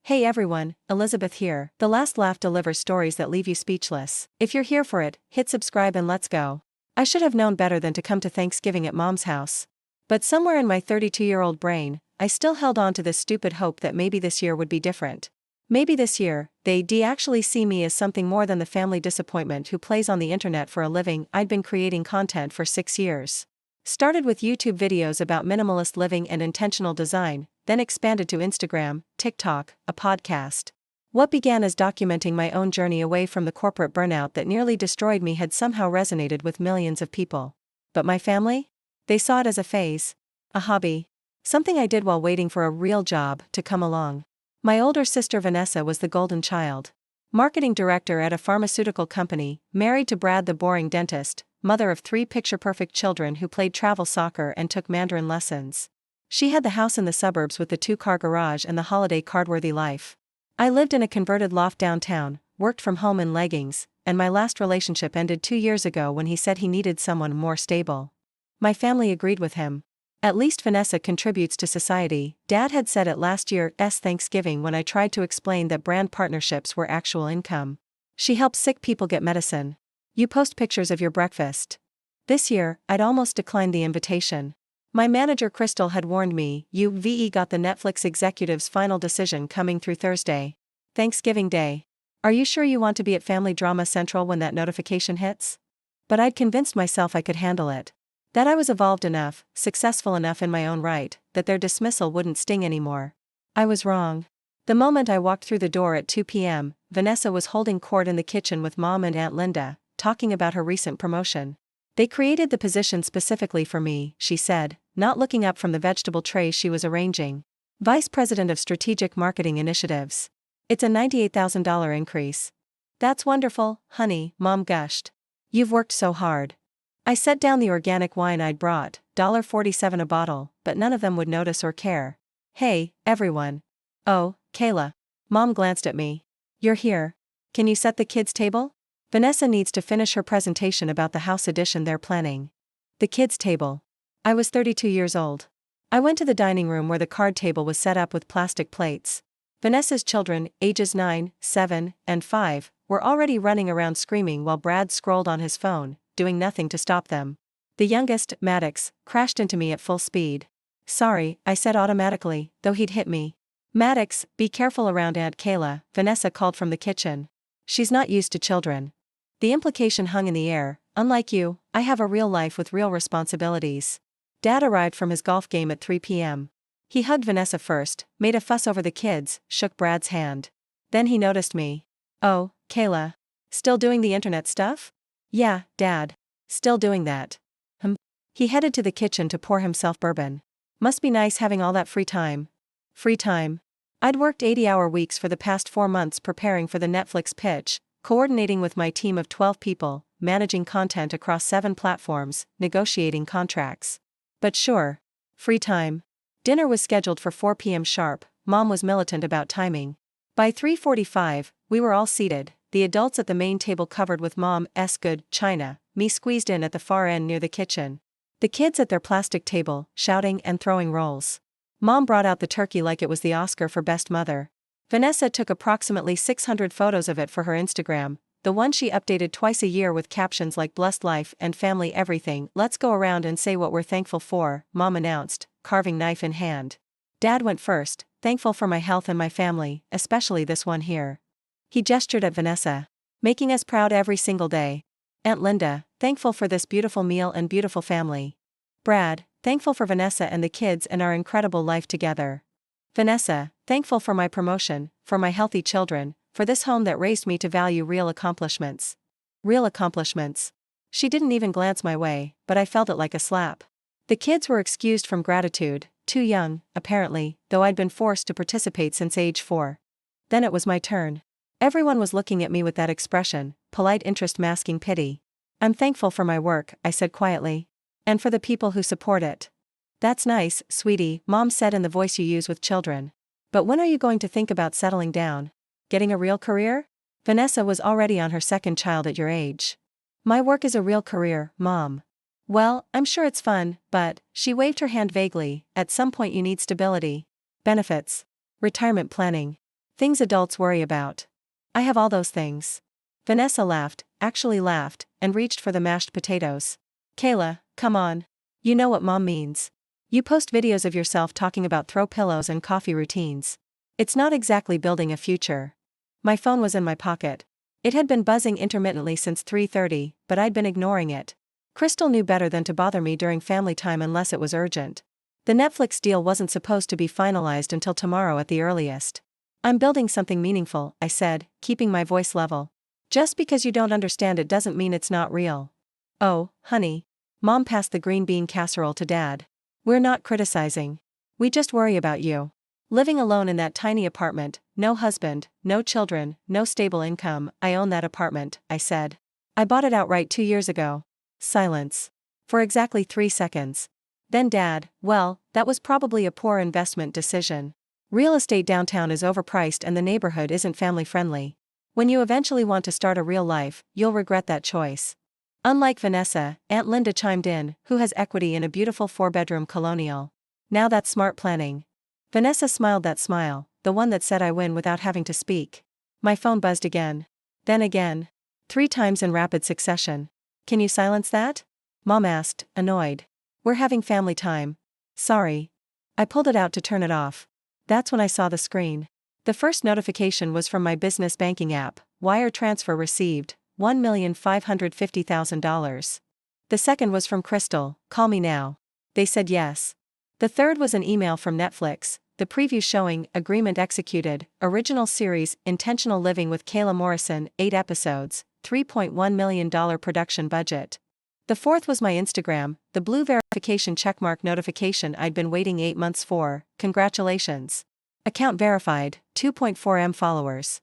Hey everyone, Elizabeth here. The Last Laugh delivers stories that leave you speechless. If you're here for it, hit subscribe and let's go. I should have known better than to come to Thanksgiving at Mom's house. But somewhere in my 32-year-old brain, I still held on to this stupid hope that maybe this year would be different. Maybe this year, they'd actually see me as something more than the family disappointment who plays on the internet for a living. I'd been creating content for 6 years. Started with YouTube videos about minimalist living and intentional design, then expanded to Instagram, TikTok, a podcast. What began as documenting my own journey away from the corporate burnout that nearly destroyed me had somehow resonated with millions of people. But my family? They saw it as a phase, a hobby, something I did while waiting for a real job to come along. My older sister Vanessa was the golden child. Marketing director at a pharmaceutical company, married to Brad the boring dentist, mother of 3 picture-perfect children who played travel soccer and took Mandarin lessons. She had the house in the suburbs with the 2-car garage and the holiday card-worthy life. I lived in a converted loft downtown, worked from home in leggings, and my last relationship ended 2 years ago when he said he needed someone more stable. My family agreed with him. At least Vanessa contributes to society, Dad had said at last year's Thanksgiving when I tried to explain that brand partnerships were actual income. She helps sick people get medicine. You post pictures of your breakfast. This year, I'd almost declined the invitation. My manager Crystal had warned me, you've got the Netflix executive's final decision coming through Thursday, Thanksgiving Day. Are you sure you want to be at Family Drama Central when that notification hits? But I'd convinced myself I could handle it. That I was evolved enough, successful enough in my own right, that their dismissal wouldn't sting anymore. I was wrong. The moment I walked through the door at 2 p.m., Vanessa was holding court in the kitchen with Mom and Aunt Linda, talking about her recent promotion. They created the position specifically for me, she said, not looking up from the vegetable trays she was arranging. Vice President of Strategic Marketing Initiatives. It's a $98,000 increase. That's wonderful, honey, Mom gushed. You've worked so hard. I set down the organic wine I'd brought, $1.47 a bottle, but none of them would notice or care. Hey, everyone. Oh, Kayla. Mom glanced at me. You're here. Can you set the kids' table? Vanessa needs to finish her presentation about the house addition they're planning. The kids' table. I was 32 years old. I went to the dining room where the card table was set up with plastic plates. Vanessa's children, ages 9, 7, and 5, were already running around screaming while Brad scrolled on his phone, doing nothing to stop them. The youngest, Maddox, crashed into me at full speed. Sorry, I said automatically, though he'd hit me. Maddox, be careful around Aunt Kayla, Vanessa called from the kitchen. She's not used to children. The implication hung in the air, unlike you, I have a real life with real responsibilities. Dad arrived from his golf game at 3 p.m. He hugged Vanessa first, made a fuss over the kids, shook Brad's hand. Then he noticed me. Oh, Kayla. Still doing the internet stuff? Yeah, Dad. Still doing that. He headed to the kitchen to pour himself bourbon. Must be nice having all that free time. Free time. I'd worked 80-hour weeks for the past 4 months preparing for the Netflix pitch, coordinating with my team of 12 people, managing content across 7 platforms, negotiating contracts. But sure. Free time. Dinner was scheduled for 4 p.m. sharp. Mom was militant about timing. By 3:45, we were all seated, the adults at the main table covered with Mom's good china, me squeezed in at the far end near the kitchen. The kids at their plastic table, shouting and throwing rolls. Mom brought out the turkey like it was the Oscar for Best Mother. Vanessa took approximately 600 photos of it for her Instagram, the one she updated twice a year with captions like blessed life and family everything. Let's go around and say what we're thankful for, Mom announced, carving knife in hand. Dad went first, thankful for my health and my family, especially this one here. He gestured at Vanessa. Making us proud every single day. Aunt Linda, thankful for this beautiful meal and beautiful family. Brad, thankful for Vanessa and the kids and our incredible life together. Vanessa, thankful for my promotion, for my healthy children, for this home that raised me to value real accomplishments. Real accomplishments. She didn't even glance my way, but I felt it like a slap. The kids were excused from gratitude, too young, apparently, though I'd been forced to participate since age 4. Then it was my turn. Everyone was looking at me with that expression, polite interest masking pity. I'm thankful for my work, I said quietly. And for the people who support it. That's nice, sweetie, Mom said in the voice you use with children. But when are you going to think about settling down? Getting a real career? Vanessa was already on her 2nd child at your age. My work is a real career, Mom. Well, I'm sure it's fun, but, she waved her hand vaguely, at some point you need stability. Benefits. Retirement planning. Things adults worry about. I have all those things. Vanessa laughed, actually laughed, and reached for the mashed potatoes. Kayla, come on. You know what mom means. You post videos of yourself talking about throw pillows and coffee routines. It's not exactly building a future. My phone was in my pocket. It had been buzzing intermittently since 3:30, but I'd been ignoring it. Crystal knew better than to bother me during family time unless it was urgent. The Netflix deal wasn't supposed to be finalized until tomorrow at the earliest. I'm building something meaningful, I said, keeping my voice level. Just because you don't understand it doesn't mean it's not real. Oh, honey. Mom passed the green bean casserole to Dad. We're not criticizing. We just worry about you. Living alone in that tiny apartment, no husband, no children, no stable income. I own that apartment, I said. I bought it outright 2 years ago. Silence. For exactly 3 seconds. Then Dad, well, that was probably a poor investment decision. Real estate downtown is overpriced and the neighborhood isn't family friendly. When you eventually want to start a real life, you'll regret that choice. Unlike Vanessa, Aunt Linda chimed in, who has equity in a beautiful 4-bedroom colonial. Now that's smart planning. Vanessa smiled that smile, the one that said I win without having to speak. My phone buzzed again. Then again. 3 times in rapid succession. Can you silence that? Mom asked, annoyed. We're having family time. Sorry. I pulled it out to turn it off. That's when I saw the screen. The first notification was from my business banking app, wire transfer received, $1,550,000. The second was from Crystal, call me now. They said yes. The third was an email from Netflix, the preview showing, agreement executed, original series, Intentional Living with Kayla Morrison, 8 episodes, $3.1 million production budget. The fourth was my Instagram, the blue verification checkmark notification I'd been waiting 8 months for, congratulations. Account verified, 2.4M followers.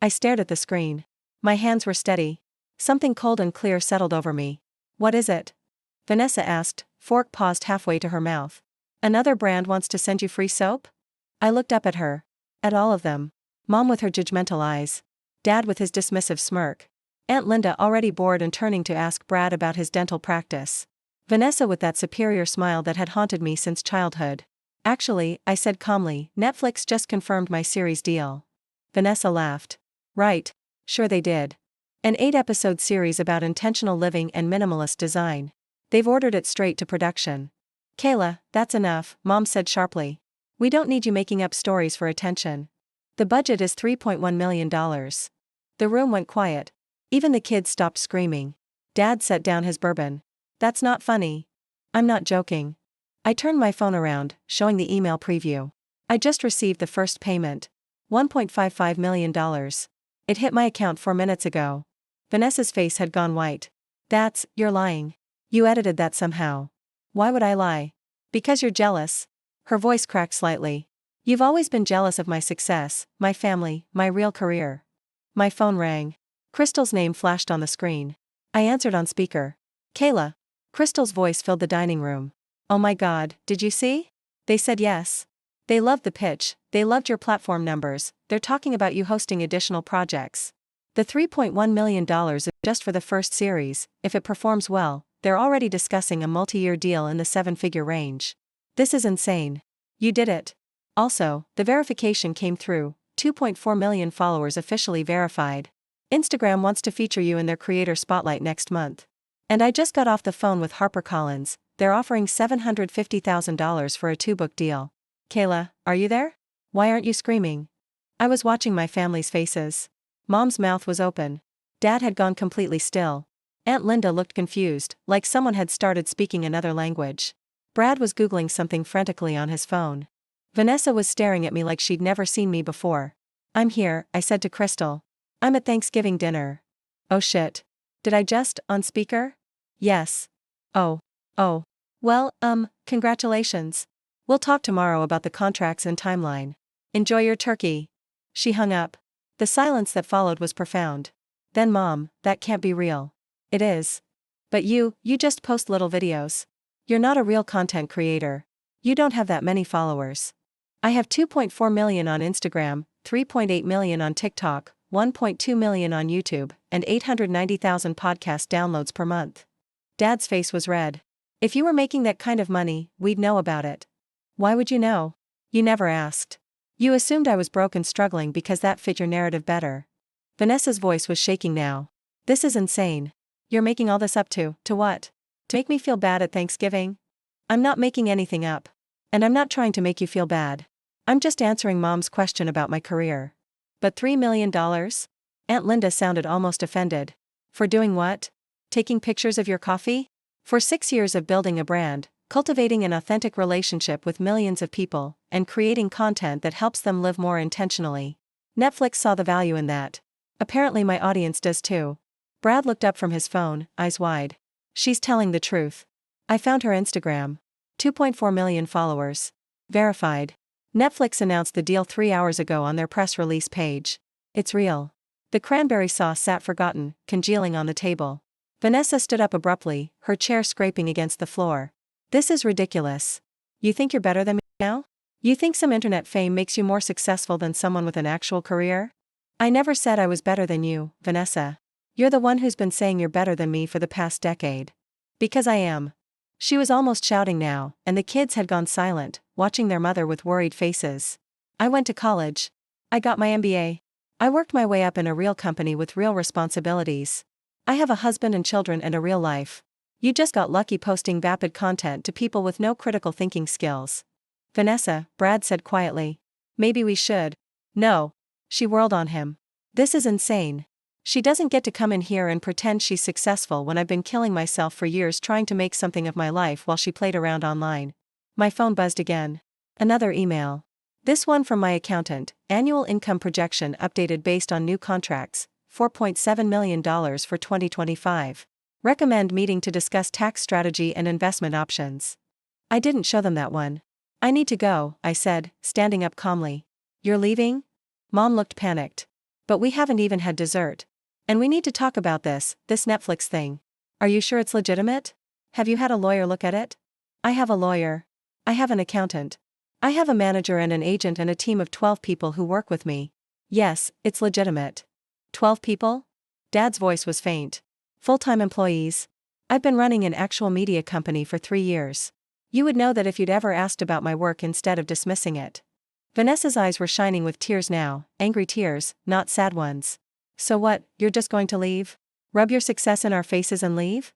I stared at the screen. My hands were steady. Something cold and clear settled over me. What is it? Vanessa asked, fork paused halfway to her mouth. Another brand wants to send you free soap? I looked up at her. At all of them. Mom with her judgmental eyes. Dad with his dismissive smirk. Aunt Linda already bored and turning to ask Brad about his dental practice. Vanessa with that superior smile that had haunted me since childhood. Actually, I said calmly, Netflix just confirmed my series deal. Vanessa laughed. Right. Sure they did. An 8-episode series about intentional living and minimalist design. They've ordered it straight to production. Kayla, that's enough, Mom said sharply. We don't need you making up stories for attention. The budget is $3.1 million. The room went quiet. Even the kids stopped screaming. Dad set down his bourbon. That's not funny. I'm not joking. I turned my phone around, showing the email preview. I just received the first payment. $1.55 million. It hit my account 4 minutes ago. Vanessa's face had gone white. You're lying. You edited that somehow. Why would I lie? Because you're jealous. Her voice cracked slightly. You've always been jealous of my success, my family, my real career. My phone rang. Crystal's name flashed on the screen. I answered on speaker. Kayla. Crystal's voice filled the dining room. Oh my God, did you see? They said yes. They loved the pitch, they loved your platform numbers, they're talking about you hosting additional projects. The $3.1 million is just for the first series. If it performs well, they're already discussing a multi-year deal in the 7-figure range. This is insane. You did it. Also, the verification came through, 2.4 million followers officially verified. Instagram wants to feature you in their creator spotlight next month. And I just got off the phone with HarperCollins, they're offering $750,000 for a 2-book deal. Kayla, are you there? Why aren't you screaming? I was watching my family's faces. Mom's mouth was open. Dad had gone completely still. Aunt Linda looked confused, like someone had started speaking another language. Brad was Googling something frantically on his phone. Vanessa was staring at me like she'd never seen me before. I'm here, I said to Crystal. I'm at Thanksgiving dinner. Oh shit. Did I just, on speaker? Yes. Oh. Well, congratulations. We'll talk tomorrow about the contracts and timeline. Enjoy your turkey. She hung up. The silence that followed was profound. Then Mom, that can't be real. It is. But you just post little videos. You're not a real content creator. You don't have that many followers. I have 2.4 million on Instagram, 3.8 million on TikTok, 1.2 million on YouTube, and 890,000 podcast downloads per month. Dad's face was red. If you were making that kind of money, we'd know about it. Why would you know? You never asked. You assumed I was broke and struggling because that fit your narrative better. Vanessa's voice was shaking now. This is insane. You're making all this up to what? To make me feel bad at Thanksgiving? I'm not making anything up. And I'm not trying to make you feel bad. I'm just answering Mom's question about my career. But $3 million? Aunt Linda sounded almost offended. For doing what? Taking pictures of your coffee? For 6 years of building a brand, cultivating an authentic relationship with millions of people, and creating content that helps them live more intentionally. Netflix saw the value in that. Apparently my audience does too. Brad looked up from his phone, eyes wide. She's telling the truth. I found her Instagram. 2.4 million followers. Verified. Netflix announced the deal 3 hours ago on their press release page. It's real. The cranberry sauce sat forgotten, congealing on the table. Vanessa stood up abruptly, her chair scraping against the floor. This is ridiculous. You think you're better than me now? You think some internet fame makes you more successful than someone with an actual career? I never said I was better than you, Vanessa. You're the one who's been saying you're better than me for the past decade. Because I am. She was almost shouting now, and the kids had gone silent, watching their mother with worried faces. I went to college. I got my MBA. I worked my way up in a real company with real responsibilities. I have a husband and children and a real life. You just got lucky posting vapid content to people with no critical thinking skills. Vanessa, Brad said quietly. Maybe we should. No. She whirled on him. This is insane. She doesn't get to come in here and pretend she's successful when I've been killing myself for years trying to make something of my life while she played around online. My phone buzzed again. Another email. This one from my accountant, annual income projection updated based on new contracts, $4.7 million for 2025. Recommend meeting to discuss tax strategy and investment options. I didn't show them that one. I need to go, I said, standing up calmly. You're leaving? Mom looked panicked. But we haven't even had dessert. And we need to talk about this Netflix thing. Are you sure it's legitimate? Have you had a lawyer look at it? I have a lawyer. I have an accountant. I have a manager and an agent and a team of 12 people who work with me. Yes, it's legitimate. 12 people? Dad's voice was faint. Full-time employees. I've been running an actual media company for 3 years. You would know that if you'd ever asked about my work instead of dismissing it. Vanessa's eyes were shining with tears now, angry tears, not sad ones. So what, you're just going to leave? Rub your success in our faces and leave?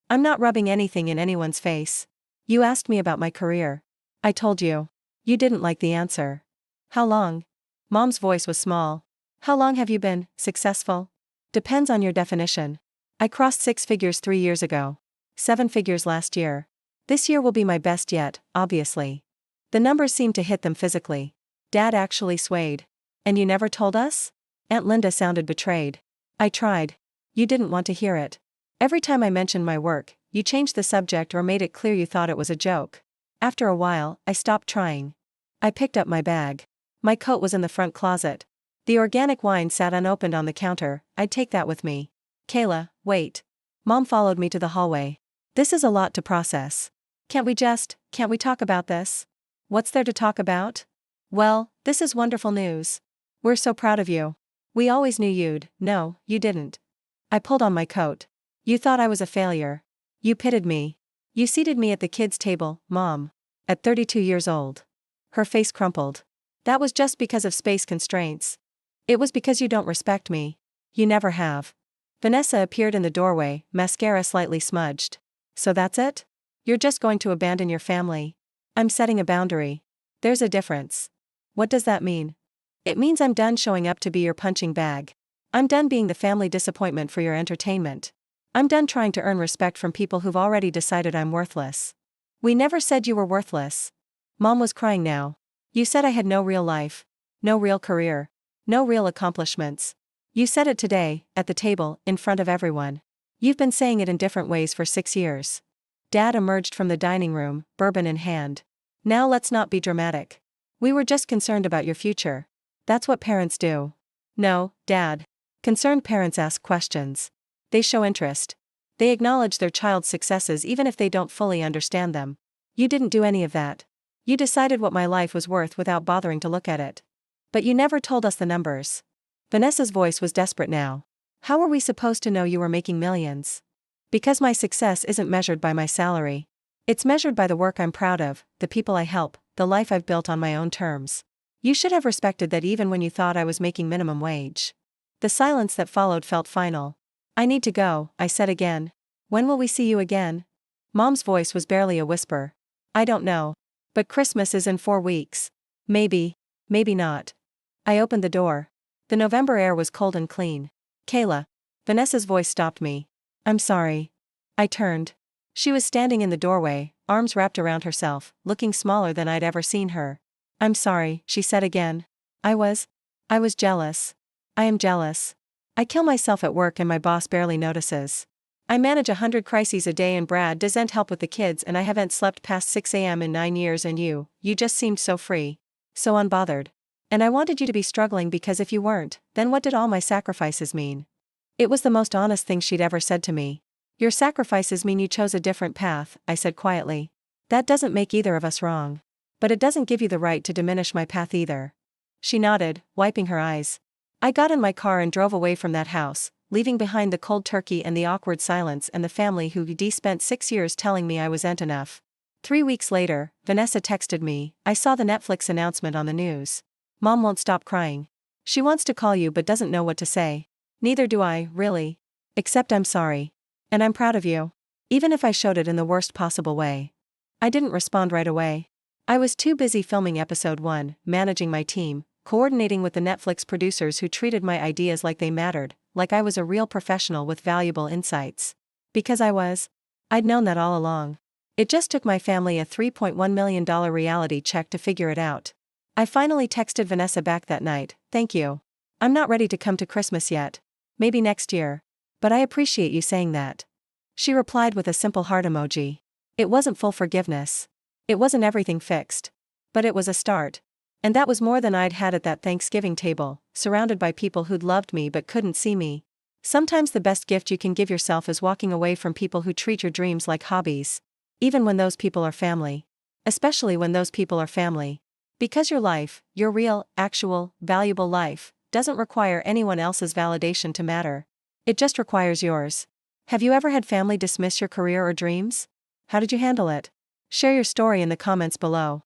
I'm not rubbing anything in anyone's face. You asked me about my career. I told you. You didn't like the answer. How long? Mom's voice was small. How long have you been successful? Depends on your definition. I crossed 6 figures 3 years ago. 7 figures last year. This year will be my best yet, obviously. The numbers seemed to hit them physically. Dad actually swayed. And you never told us? Aunt Linda sounded betrayed. I tried. You didn't want to hear it. Every time I mentioned my work, you changed the subject or made it clear you thought it was a joke. After a while, I stopped trying. I picked up my bag. My coat was in the front closet. The organic wine sat unopened on the counter. I'd take that with me. Kayla, wait. Mom followed me to the hallway. This is a lot to process. Can't we talk about this? What's there to talk about? Well, this is wonderful news. We're so proud of you. We always knew you'd. No, you didn't. I pulled on my coat. You thought I was a failure. You pitied me. You seated me at the kids' table, Mom. At 32 years old. Her face crumpled. That was just because of space constraints. It was because you don't respect me. You never have. Vanessa appeared in the doorway, mascara slightly smudged. So that's it? You're just going to abandon your family? I'm setting a boundary. There's a difference. What does that mean? It means I'm done showing up to be your punching bag. I'm done being the family disappointment for your entertainment. I'm done trying to earn respect from people who've already decided I'm worthless. We never said you were worthless. Mom was crying now. You said I had no real life. No real career. No real accomplishments. You said it today, at the table, in front of everyone. You've been saying it in different ways for 6 years. Dad emerged from the dining room, bourbon in hand. Now let's not be dramatic. We were just concerned about your future. That's what parents do. No, Dad. Concerned parents ask questions. They show interest. They acknowledge their child's successes even if they don't fully understand them. You didn't do any of that. You decided what my life was worth without bothering to look at it. But you never told us the numbers. Vanessa's voice was desperate now. How were we supposed to know you were making millions? Because my success isn't measured by my salary. It's measured by the work I'm proud of, the people I help, the life I've built on my own terms. You should have respected that even when you thought I was making minimum wage. The silence that followed felt final. I need to go, I said again. When will we see you again? Mom's voice was barely a whisper. I don't know. But Christmas is in 4 weeks. Maybe. Maybe not. I opened the door. The November air was cold and clean. Kayla. Vanessa's voice stopped me. I'm sorry. I turned. She was standing in the doorway, arms wrapped around herself, looking smaller than I'd ever seen her. I'm sorry, she said again. I was jealous. I am jealous. I kill myself at work and my boss barely notices. I manage 100 crises a day and Brad doesn't help with the kids and I haven't slept past 6 a.m. in 9 years and you just seemed so free. So unbothered. And I wanted you to be struggling because if you weren't, then what did all my sacrifices mean? It was the most honest thing she'd ever said to me. Your sacrifices mean you chose a different path, I said quietly. That doesn't make either of us wrong. But it doesn't give you the right to diminish my path either. She nodded, wiping her eyes. I got in my car and drove away from that house, leaving behind the cold turkey and the awkward silence and the family who'd spent 6 years telling me I wasn't enough. 3 weeks later, Vanessa texted me, I saw the Netflix announcement on the news. Mom won't stop crying. She wants to call you but doesn't know what to say. Neither do I, really. Except I'm sorry. And I'm proud of you. Even if I showed it in the worst possible way. I didn't respond right away. I was too busy filming episode 1, managing my team, coordinating with the Netflix producers who treated my ideas like they mattered, like I was a real professional with valuable insights. Because I was. I'd known that all along. It just took my family a $3.1 million reality check to figure it out. I finally texted Vanessa back that night, thank you. I'm not ready to come to Christmas yet. Maybe next year. But I appreciate you saying that. She replied with a simple heart emoji. It wasn't full forgiveness. It wasn't everything fixed. But it was a start. And that was more than I'd had at that Thanksgiving table, surrounded by people who'd loved me but couldn't see me. Sometimes the best gift you can give yourself is walking away from people who treat your dreams like hobbies. Even when those people are family. Especially when those people are family. Because your life, your real, actual, valuable life, doesn't require anyone else's validation to matter. It just requires yours. Have you ever had family dismiss your career or dreams? How did you handle it? Share your story in the comments below.